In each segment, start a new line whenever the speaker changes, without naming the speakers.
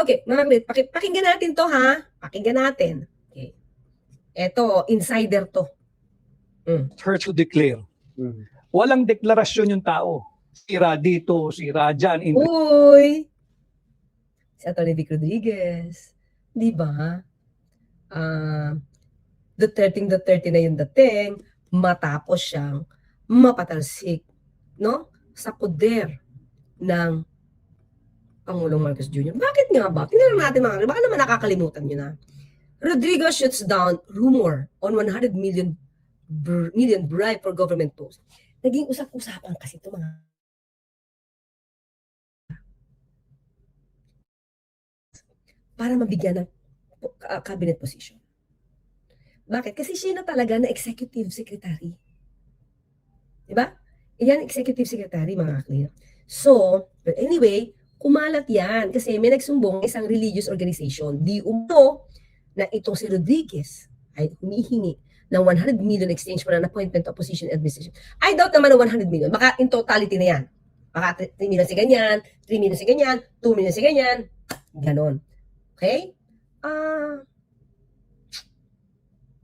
Okay, mga kapatid, pakinggan natin to ha. Pakinggan natin. Okay. Ito, insider to.
Her to declare. Walang deklarasyon yung tao. Sira dito, sira dyan.
Uy! Si Atty. Vic Rodriguez. Di ba? Duterte na yung dating, matapos siyang mapatalsik, no? Sa poder ng Pangulong Marcos Jr. Bakit nga ba? Tingnan natin mga, baka naman nakakalimutan nyo na. Rodriguez shuts down rumor on 100 million bribe for government post. Naging usap-usapan kasi ito mga para mabigyan ng cabinet position. Bakit? Kasi siya na talaga na executive secretary. Diba? Yan, executive secretary, mga clear. So, but anyway, kumalat yan kasi may nagsumbong isang religious organization. Di umto na itong si Rodriguez ay humihingi ng 100 million exchange for an appointment to opposition administration. I doubt naman ng 100 million. Baka in totality na yan. Baka 3 million si ganyan, 3 million si ganyan, 2 million si ganyan. Ganon. Okay?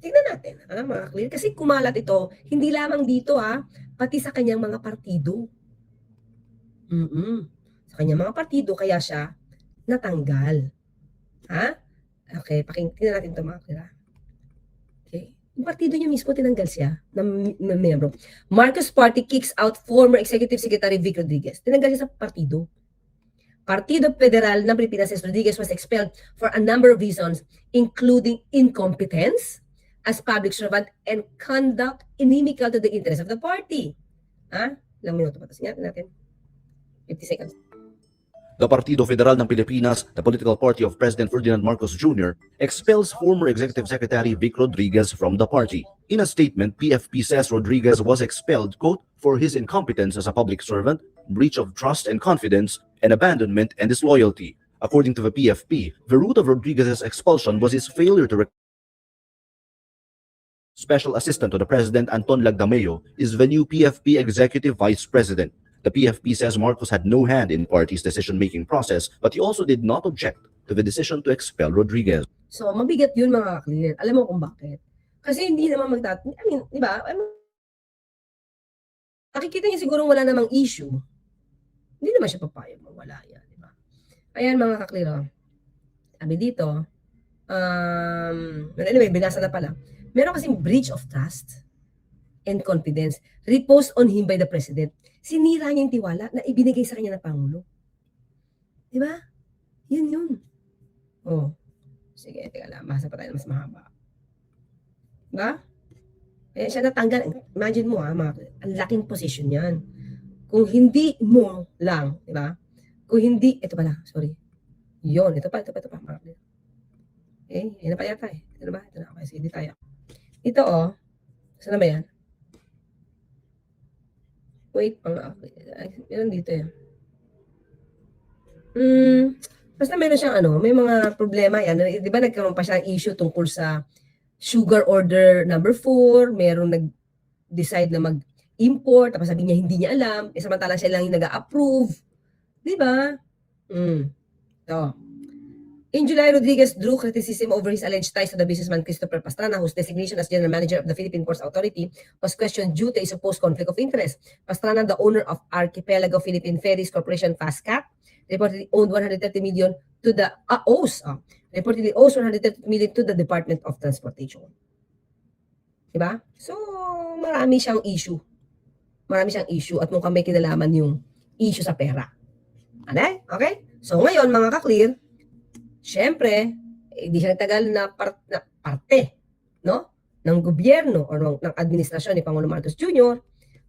Tingnan natin, mga clear. Kasi kumalat ito, hindi lamang dito pati sa kanyang mga partido. Sa kanyang mga partido, kaya siya natanggal. Ha? Okay, tingnan natin ito, mga clear. Okay. Yung partido niya mismo, tinanggal siya ng membro. Marcos Party kicks out former Executive Secretary Vic Rodriguez. Tinanggal siya sa partido. Partido Federal ng Pilipinas, Rodriguez was expelled for a number of reasons, including incompetence as public servant and conduct inimical to the interest of the party. Ilang minuto pa? Tapos natin. 50 seconds.
The Partido Federal ng Pilipinas, the political party of President Ferdinand Marcos Jr., expels former Executive Secretary Vic Rodriguez from the party. In a statement, PFP says Rodriguez was expelled, quote, for his incompetence as a public servant, breach of trust and confidence, and abandonment and disloyalty. According to the PFP, the root of Rodriguez's expulsion was his failure to Special Assistant to the President Anton Lagdameo is the new PFP Executive Vice President. The PFP says Marcos had no hand in party's decision-making process, but he also did not object to the decision to expel Rodriguez.
So, mabigat yun, mga clear. Alam mo kung bakit? Kasi hindi naman di ba? Nakikita niya siguro wala namang issue. Hindi naman siya papayag mawala yan, di ba? Ayan, mga kakliro. Sabi dito, anyway, binasa na pala. Meron kasing breach of trust and confidence reposed on him by the President. Sinira niya yung tiwala na ibinigay sa kanya ng Pangulo. Di ba? Yun. Oh. Sige, teka lang. Basa pa tayo mas mahaba. Diba? Eh, siya natanggal. Imagine mo ang laking position yan. Kung hindi mo lang, di ba? Kung hindi, ito pala, sorry. Yun, ito pa. Okay, yun na pa yata eh. Ito na ba? Ito na. Okay, sige, di tayo. Ito saan na ba yan? Wait, meron dito yan. Basta meron siyang may mga problema yan. Di ba nagkaroon pa siya issue tungkol sa sugar order number 4, meron nag-decide na mag-import, tapos sabi niya hindi niya alam, samantalang siya lang yung nag-approve. Di ba? So, in July, Rodriguez drew criticism over his alleged ties to the businessman Christopher Pastrana, whose designation as general manager of the Philippine Ports Authority was questioned due to a supposed conflict of interest. Pastrana, the owner of Archipelago Philippine Ferries Corporation, FASCAP, reportedly owed 130 million to the reportedly owes 130 million to the Department of Transportation. Diba? So, marami siyang issue. At mukhang may kinalaman yung issue sa pera. Okay? So, ngayon, mga ka-clear, syempre, hindi siya nagtagal na parte, no? Ng gobyerno o ng administrasyon ni Pangulong Marcos Jr.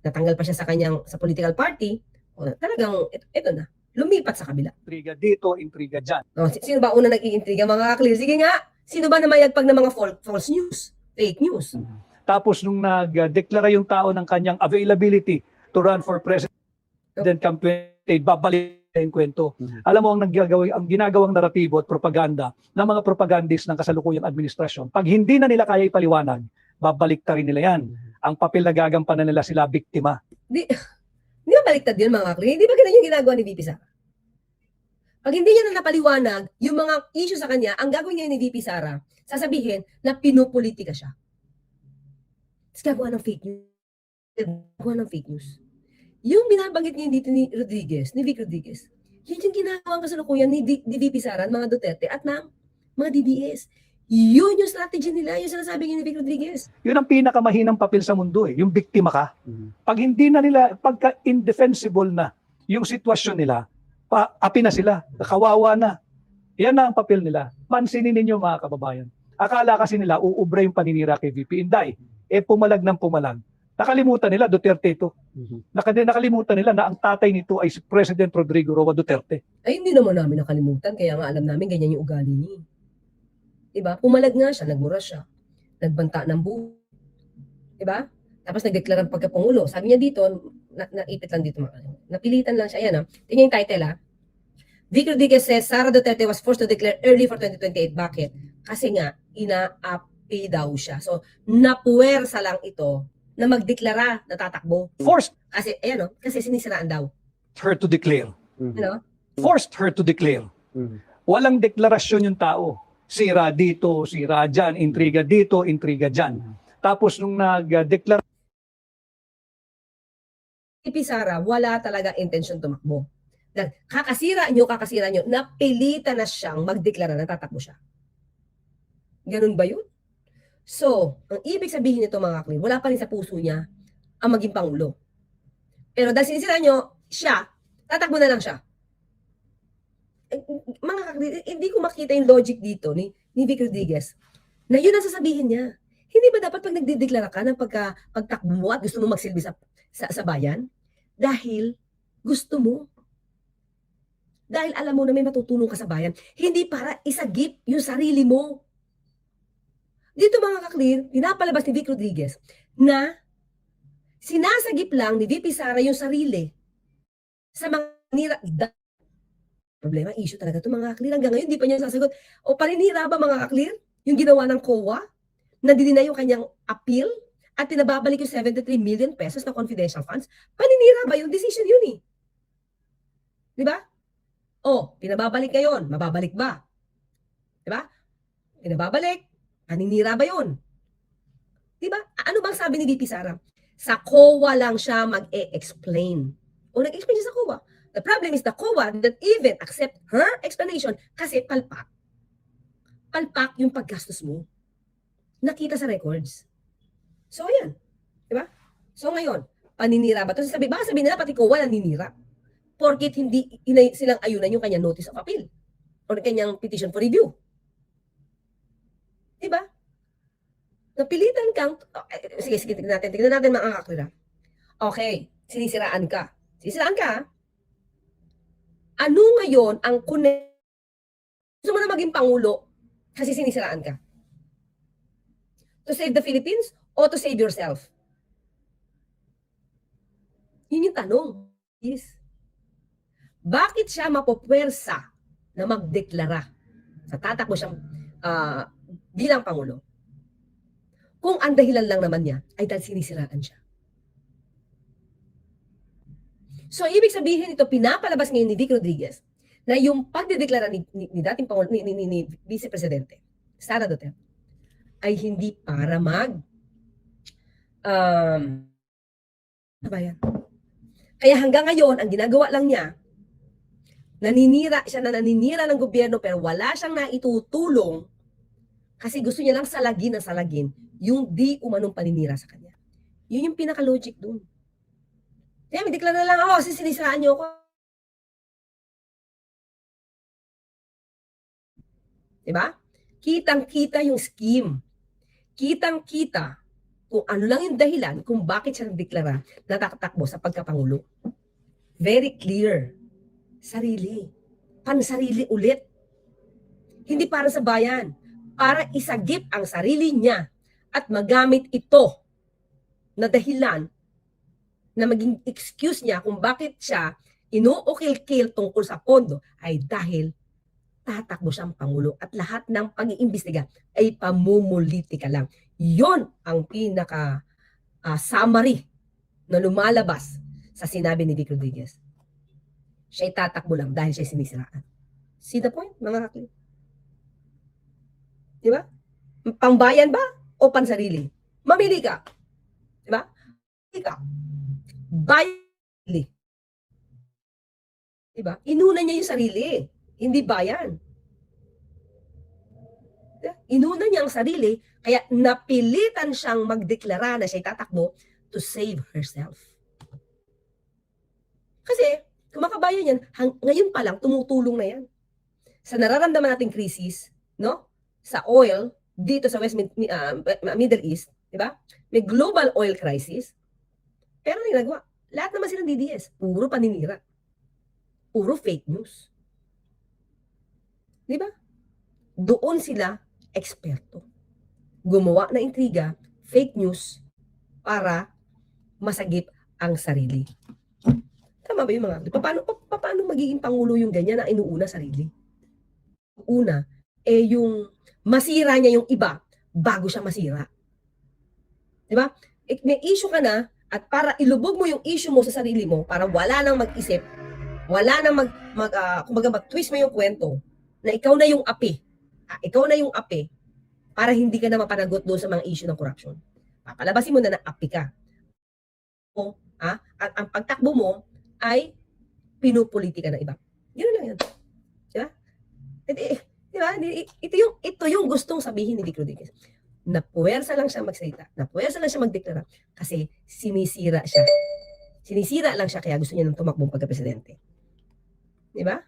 Natanggal pa siya sa political party. O talagang, ito na. Lumipat sa kabila.
Intriga dito, intriga dyan.
Sino ba una nag-iintriga, mga clear? Sige nga, sino ba namayagpag ng mga false news? Fake news.
Tapos nung nag-deklara yung tao ng kanyang availability to run for president campaign, babalik yung kwento. Alam mo ang ginagawang naratibo at propaganda ng mga propagandist ng kasalukuyang administrasyon. Pag hindi na nila kaya ipaliwanag, babalik ta rin nila yan. Ang papel na gagampanan nila sila biktima.
Di ba baliktad yun, mga clear? Di ba ganun yung ginagawa ni VP Sara? Pag hindi niya na napaliwanag yung mga issue sa kanya, ang gagawin niya ni VP Sara, sasabihin na pinupolitika siya. Tapos gagawa ng fake news. Gagawa ng fake news. Yung binabanggit niya dito ni Rodriguez, ni Vic Rodriguez, yun yung ginagawa kasalukuyan ni VP Sara, mga Duterte at ng mga DDS. Yun yung strategy nila, yung sinasabi ni Vic Rodriguez.
Yun ang pinakamahinang papel sa mundo yung biktima ka. Pag hindi na nila, pagka indefensible na yung sitwasyon nila, api na sila, kawawa na. Yan na ang papel nila. Pansinin ninyo mga kababayan. Akala kasi nila uubra yung paninira kay VP Inday. Pumalag ng pumalag. Nakalimutan nila Duterte ito. Nakalimutan nila na ang tatay nito ay si President Rodrigo Roa Duterte.
Ay, hindi naman namin nakalimutan, kaya nga alam namin ganyan yung ugali niya. Diba? Pumalag nga siya, nagmura siya, nagbanta ng buho. Diba? Tapos nagdeklara pagkapangulo. Sabi niya dito, naipit lang dito, napilitan lang siya. Ayan, tingnan yung title, Vic Rodriguez says Sara Duterte was forced to declare early for 2028. Bakit? Kasi nga, ina-api daw siya. So, napuwersa lang ito na magdeklara na tatakbo.
Forced
Kasi, ayan, kasi sinisiraan daw.
her to declare.
Ano?
Forced her to declare. Walang deklarasyon yung tao. Sira dito, sira dyan, intriga dito, intriga dyan. Tapos nung nag-declare
VP Sara, wala talaga intention tumakbo. Dahil kakasira nyo, napilitan na siyang magdeklara na tatakbo siya. Ganun ba yun? So, ang ibig sabihin nito mga kakli, wala pa rin sa puso niya ang maging pangulo. Pero dahil sinisira nyo, siya, tatakbo na lang siya. Mga kakli, hindi ko makita yung logic dito ni Vic Rodriguez na yun ang sasabihin niya. Hindi ba dapat pag nagdideklara ka ng pagtakbo mo at gusto mo magsilbi sa bayan? Dahil gusto mo. Dahil alam mo na may matutulong ka sa bayan. Hindi para isagip yung sarili mo. Dito mga kaklir, pinapalabas ni Vic Rodriguez na sinasagip lang ni VP Sara yung sarili sa mga nira. Problema, issue talaga ito mga kaklir. Hanggang ngayon, hindi pa niya sasagot. O paninira ba mga kaklir? Yung ginawa ng COA? Nadidina yung kanyang appeal? At pinababalik yung 73 million pesos na confidential funds? Paninira ba yung decision yun eh? Di ba? O, pinababalik ngayon. Mababalik ba? Di ba? Pinababalik. Paninira ba yun? Di ba? Ano bang sabi ni VP Sara? Sa COA lang siya mag-e-explain. O nag-explain siya sa COA. The problem is the COA that even accept her explanation kasi palpak. Palpak yung paggastos mo. Nakita sa records. So, ayan. Diba? So, ngayon, paninira ba? Tapos baka sabihin nila, pati COA naninira. Porkit hindi silang ayunan yung kanyang notice of appeal or kanyang petition for review. Diba? Napilitan kang, sige, tignan natin mga kaklira. Okay, sinisiraan ka. Ano ngayon ang gusto mo na maging pangulo kasi sinisiraan ka? To save the Philippines o to save yourself? Yun yung tanong. Yes. Bakit siya mapopwersa na magdeklara sa tatakbo siyang bilang pangulo? Kung ang dahilan lang naman niya ay dahil sinisiraan siya. So, ibig sabihin ito, pinapalabas ngayon ni Vic Rodriguez na yung pagdedeklara ni dating pangulo, ni Vice Presidente Sara Duterte ay hindi para bayan. Kaya hanggang ngayon, ang ginagawa lang niya, naninira ng gobyerno pero wala siyang naitutulong kasi gusto niya lang salagin yung di umanong paninira sa kanya. Yun yung pinaka-logic dun. Kaya may deklara na lang ako kasi sinisiraan niyo ako. Diba? Kitang-kita yung scheme. Kitang-kita kung ano lang yung dahilan kung bakit siya nagdeklara na tatakbo sa pagkapangulo. Very clear. Sarili. Pansarili ulit. Hindi para sa bayan. Para isagip ang sarili niya at magamit ito na dahilan na maging excuse niya kung bakit siya inuukil-kil tungkol sa pondo ay dahil tatakbo siyang pangulo at lahat ng pag-iimbestiga ay pamumulitika lang. Yon ang pinaka summary na lumalabas sa sinabi ni Vic Rodriguez. Siya'y tatakbo lang dahil siya'y sinisiraan. See the point, mga kakli? Di ba? Pangbayan ba o pansarili? Mamili ka. Di ba? Mamili ka. Bayan. Di ba? Inuna niya yung sarili, hindi bayan. Diba? Inuna niya ang sarili, kaya napilitan siyang magdeklara na siya'y tatakbo to save herself. Kasi, kung makabayan yan, ngayon pa lang, tumutulong na yan. Sa nararamdaman nating krisis, no? Sa oil, dito sa Middle East, di ba? May global oil crisis. Pero ano yung ginagawa? Lahat naman silang DDS. Puro paninira. Puro fake news. Di ba? Doon sila eksperto. Gumawa na intriga, fake news, para masagip ang sarili. Tama ba yung mga? Paano magiging pangulo yung ganyan na inuuna sarili? Una, yung masira niya yung iba bago siya masira. Di ba? May issue ka na, at para ilubog mo yung issue mo sa sarili mo, para wala nang mag-isip, wala nang kumbaga mag-twist mo yung kwento, na ikaw na yung api. Ikaw na yung api, para hindi ka na mapanagot doon sa mga issue ng corruption. Papalabasin mo na api ka. Ang pagtakbo mo ay pinupolitika ng iba. Yun lang yan. Diba? Diba? Ito yung gustong sabihin ni Vic Rodriguez. Napuwersa lang siya magsalita. Napuwersa lang siya magdeklara. Kasi sinisira siya. Sinisira lang siya kaya gusto niya nang tumakbong pagka-presidente. Diba?